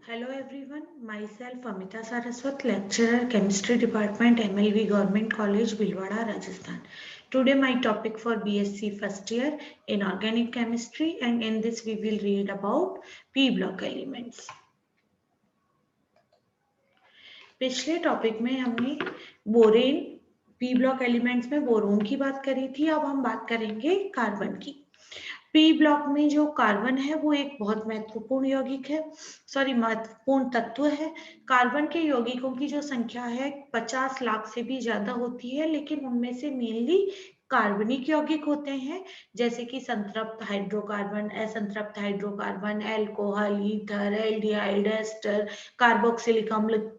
Hello everyone, myself Amita Saraswat, lecturer, Chemistry Department, MLV Government College, Bhilwara, Rajasthan. Today my topic for BSc first year in Organic Chemistry, and in this we will read about P block elements. पिछले topic में हमने borane P block elements में boron की बात करी थी। अब हम बात करेंगे कार्बन की। पी ब्लॉक में जो कार्बन है वो एक बहुत महत्वपूर्ण यौगिक है, महत्वपूर्ण तत्व है। कार्बन के यौगिकों की जो संख्या है 50 लाख से भी ज्यादा होती है, लेकिन उनमें से मेनली कार्बनिक यौगिक होते हैं, जैसे कि संतृप्त हाइड्रोकार्बन, असंतृप्त hydrocarbon, alcohol, ether, aldehyde, ester, carboxylic अम्ल।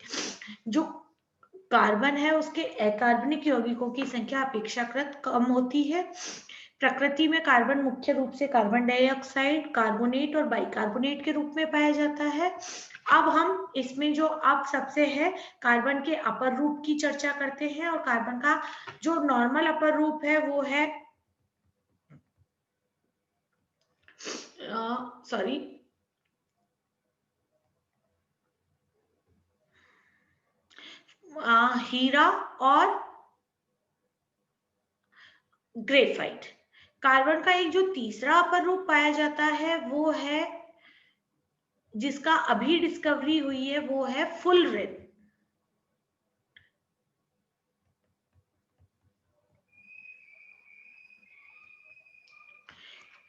जो कार्बन है उसके अकार्बनिक यौगिकों की संख्या अपेक्षाकृत कम होती है। प्रकृति में कार्बन मुख्य रूप से कार्बन डाइऑक्साइड, कार्बोनेट और बाइकार्बोनेट के रूप में पाया जाता है। अब हम इसमें जो अब सबसे है कार्बन के अपर रूप की चर्चा करते हैं, और कार्बन का जो नॉर्मल अपर रूप है वो है हीरा और ग्रेफाइट। कार्बन का एक जो तीसरा अपर रूप पाया जाता है वो है, जिसका अभी डिस्कवरी हुई है, वो है फुलरिन।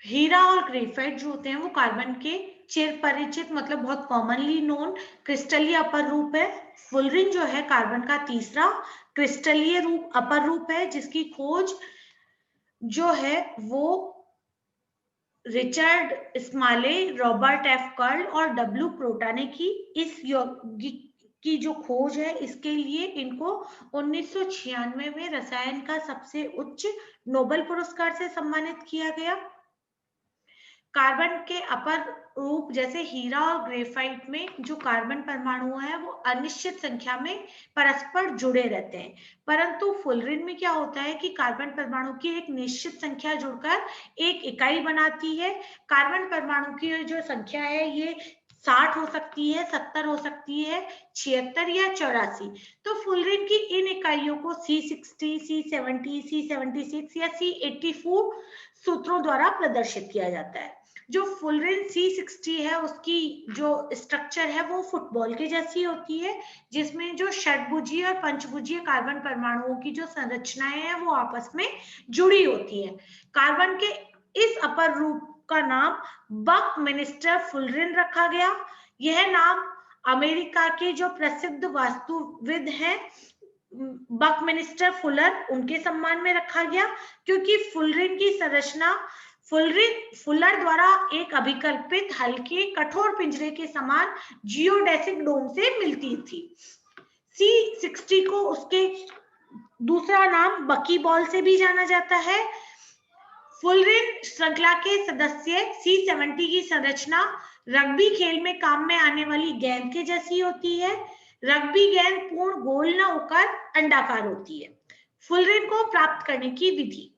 हीरा और ग्रेफाइट जो होते हैं वो कार्बन के चिर परिचित मतलब बहुत कॉमनली नोन क्रिस्टलीय अपर रूप है। फुलरिन जो है कार्बन का तीसरा क्रिस्टलीय रूप अपर रूप है, जिसकी खोज जो है वो रिचर्ड स्माले, रॉबर्ट एफ कर्ल और डब्ल्यू प्रोटा ने की। इस यौगिक की जो खोज है इसके लिए इनको 1996 में रसायन का सबसे उच्च नोबेल पुरस्कार से सम्मानित किया गया। कार्बन के अपर रूप जैसे हीरा और ग्रेफाइट में जो कार्बन परमाणु है वो अनिश्चित संख्या में परस्पर जुड़े रहते हैं, परंतु फुलरिन में क्या होता है कि कार्बन परमाणु की एक निश्चित संख्या जुड़कर एक इकाई बनाती है। कार्बन परमाणु की जो संख्या है ये 60 हो सकती है, 70 हो सकती है, 76 या 84। तो फुलरिन की इन इकाइयों को C60, C70, C76 या C84 सूत्रों द्वारा प्रदर्शित किया जाता है। जो फुलरिन C60 है उसकी जो स्ट्रक्चर है वो फुटबॉल के जैसी होती है, जिसमें जो षटभुजीय और पंचभुजीय कार्बन परमाणुओं की जो संरचनाएं हैं वो आपस में जुड़ी होती हैं। कार्बन के इस अपर रूप का नाम बकमिंस्टर फुलरिन रखा गया। यह नाम अमेरिका के जो प्रसिद्ध वास्तुविद हैं बकमिंस्टर फुलर, उनके सम्मान में रखा गया, क्योंकि फुलरिन की संरचना फुलर द्वारा एक अभिकल्पित हल्के कठोर पिंजरे के समान जियोडेसिक डोम से मिलती थी। C60 को उसके दूसरा नाम बकी बॉल से भी जाना जाता है। फुलरिन श्रृंखला के सदस्य C70 की संरचना रग्बी खेल में काम में आने वाली गेंद के जैसी होती है। रग्बी गेंद पूर्ण गोल न होकर अंडाकार होती है। फुलरिन को प्राप्त करने की विधि,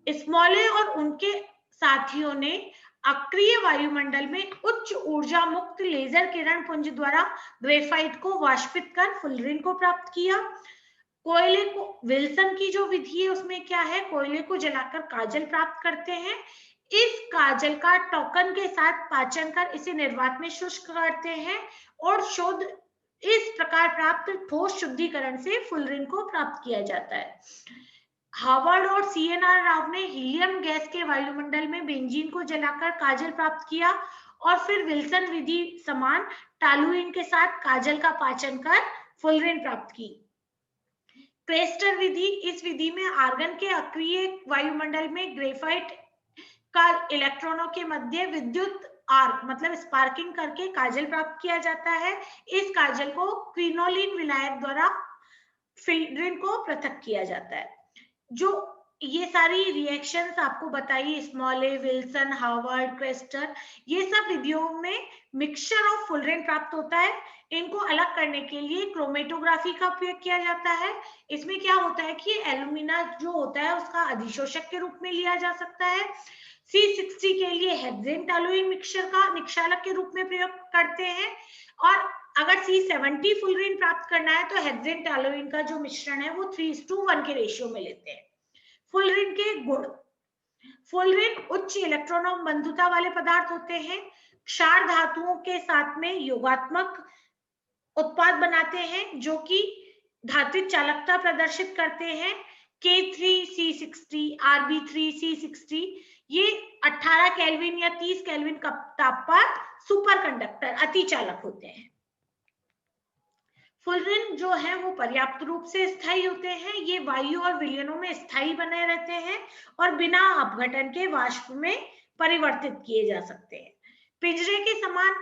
स्मॉले और उनके साथियों ने अक्रिय वायुमंडल में उच्च ऊर्जा मुक्त लेजर किरण पुंज द्वारा ग्रेफाइट को वाष्पित कर फुलरिन को प्राप्त किया। कोयले को, विल्सन की जो विधि है उसमें क्या है, कोयले को जलाकर काजल प्राप्त करते हैं। इस काजल का टोकन के साथ पाचन कर इसे निर्वात में शुष्क करते हैं और शुद्ध इस प्रकार प्राप्त ठोस शुद्धिकरण से फुलरिन को प्राप्त किया जाता है। हार्वर्ड और CNR राव ने हीलियम गैस के वायुमंडल में बेंजीन को जलाकर काजल प्राप्त किया और फिर विल्सन विधि समान टालुइन के साथ काजल का पाचन कर फुलरिन प्राप्त की। क्रेस्टर विधि, इस विधि में आर्गन के अक्रिय वायुमंडल में ग्रेफाइट का इलेक्ट्रॉनों के मध्य विद्युत आर्क मतलब स्पार्किंग करके काजल प्राप्त किया जाता है। इस काजल को क्रिनोलिन विलायक द्वारा फुलरिन को पृथक किया जाता है। जो ये सारी रिएक्शंस आपको बताई, स्मॉले, विल्सन, हार्वर्ड, क्रेस्टर, ये सब विधियों में मिक्सचर ऑफ फुलरिन प्राप्त होता है। इनको अलग करने के लिए क्रोमेटोग्राफी का उपयोग किया जाता है। इसमें क्या होता है कि एल्यूमिना जो होता है उसका अधिशोषक के रूप में लिया जा सकता है। C60 के लिए हेक्सेन टोलुइन मिक्सचर का निक्षालक के रूप में प्रयोग करते हैं, और अगर C70 फुलरिन प्राप्त करना है तो हेक्सेन टोलुइन का जो मिश्रण है वो 3:1 के रेशियो में लेते हैं। फुलरिन के गुण, फुलरिन उच्च इलेक्ट्रॉन बंधुता वाले पदार्थ होते हैं, क्षार धातुओं के साथ में योगात्मक उत्पाद बनाते हैं जो कि धात्विक चालकता प्रदर्शित करते हैं। K3C60, Rb3C60 ये 18 केल्विन या 30 केल्विन ताप पर सुपर कंडक्टर अति चालक होते हैं। फुलरिन जो है वो पर्याप्त रूप से स्थायी होते हैं, ये वायु और विलयनों में स्थायी बने रहते हैं और बिना अपघटन के वाष्प में परिवर्तित किए जा सकते हैं। पिंजरे के समान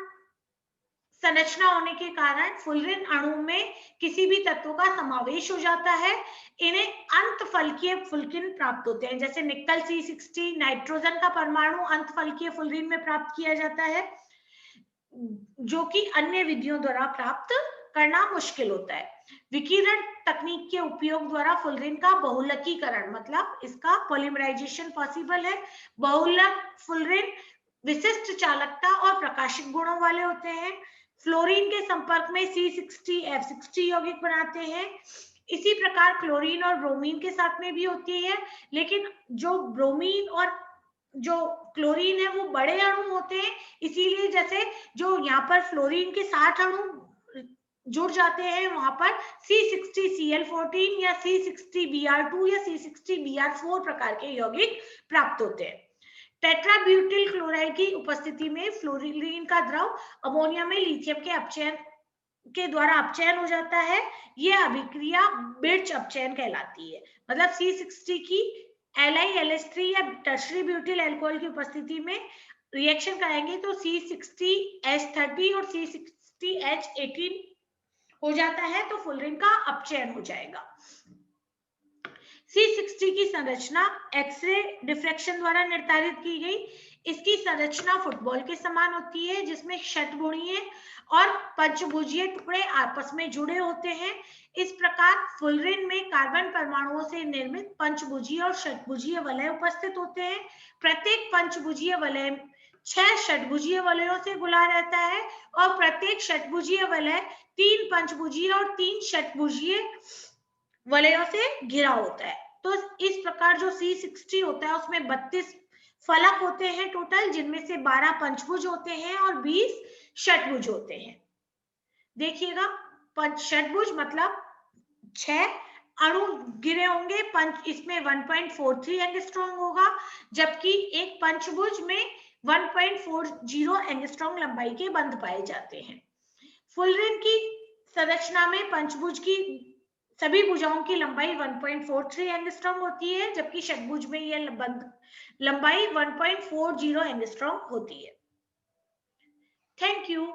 संरचना होने के कारण फुलरिन अणु में किसी भी तत्व का समावेश हो जाता है। इन्हें अंतफलकीय फुलरिन प्राप्त होते हैं, जैसे निकल C60, नाइट्रोजन का परमाणु अंतफलकीय फुलरिन में प्राप्त किया जाता है, जो कि अन्य विधियों द्वारा प्राप्त करना मुश्किल होता है। विकिरण तकनीक के उपयोग द्वारा फुलरिन का बहुलकीकरण, मतलब इसका पॉलीमराइजेशन पॉसिबल है। बहुलक फुलरिन विशिष्ट चालकता और प्रकाशिक गुणों वाले होते हैं। फ्लोरीन के संपर्क में C60 F60 यौगिक बनाते हैं। इसी प्रकार क्लोरीन और ब्रोमीन के साथ में भी होती है, लेकिन जो ब्रोमीन और जो क्लोरीन है वो बड़े अणु होते हैं, इसीलिए जैसे जो यहाँ पर फ्लोरीन के 60 अणु जुड़ जाते हैं, वहां पर C60Cl14 या C60Br2 या C60Br4 प्रकार के यौगिक प्राप्त होते हैं। टेट्राब्यूटिल क्लोराइड की उपस्थिति में फ्लोरीन का द्रव अमोनिया में लिथियम के अपचयन के द्वारा अपचयन हो जाता है। यह अभिक्रिया बिर्च अपचयन कहलाती है। मतलब C60 की LiLH3 या टर्शरी ब्यूटिल अल्कोहल की उपस्थिति में रिएक्शन कराएंगे तो C60H30 और C60H18 हो जाता है, तो फुलरिन का अपचयन हो जाएगा। C60 की संरचना एक्सरे डिफ्रैक्शन द्वारा निर्धारित की गई। इसकी संरचना फुटबॉल के समान होती है, जिसमें षटभुजीय और पंचभुजीय टुकड़े आपस में जुड़े होते हैं। इस प्रकार फुलरिन में कार्बन परमाणुओं से निर्मित पंचभुजीय और षटभुजीय वलय उपस्थित होते हैं। प्रत्येक पंचभुजीय वलय 6 षटभुजीय वलयों से गुला रहता है और प्रत्येक षटभुजीय वलय 3 पंचभुजीय और 3 षटभुजीय वलयों से घिरा होता है। तो इस प्रकार जो C60 होता है उसमें 32 फलक होते हैं टोटल, जिनमें से 12 पंचभुज होते हैं और 20 षटभुज होते हैं। देखिएगा, षटभुज मतलब 6 अणु गिरे होंगे, इसमें 1.43 एंगस्ट्रॉम होगा, जबकि एक पंचभुज में 1.40 एंगस्ट्रॉम लंबाई के बंध पाए जाते हैं। फुलरिन की संरचना में पंचभुज की सभी भुजाओं की लंबाई 1.43 एंगस्ट्रॉम होती है, जबकि षटभुज में यह लंबाई 1.40 एंगस्ट्रॉम होती है। Thank you.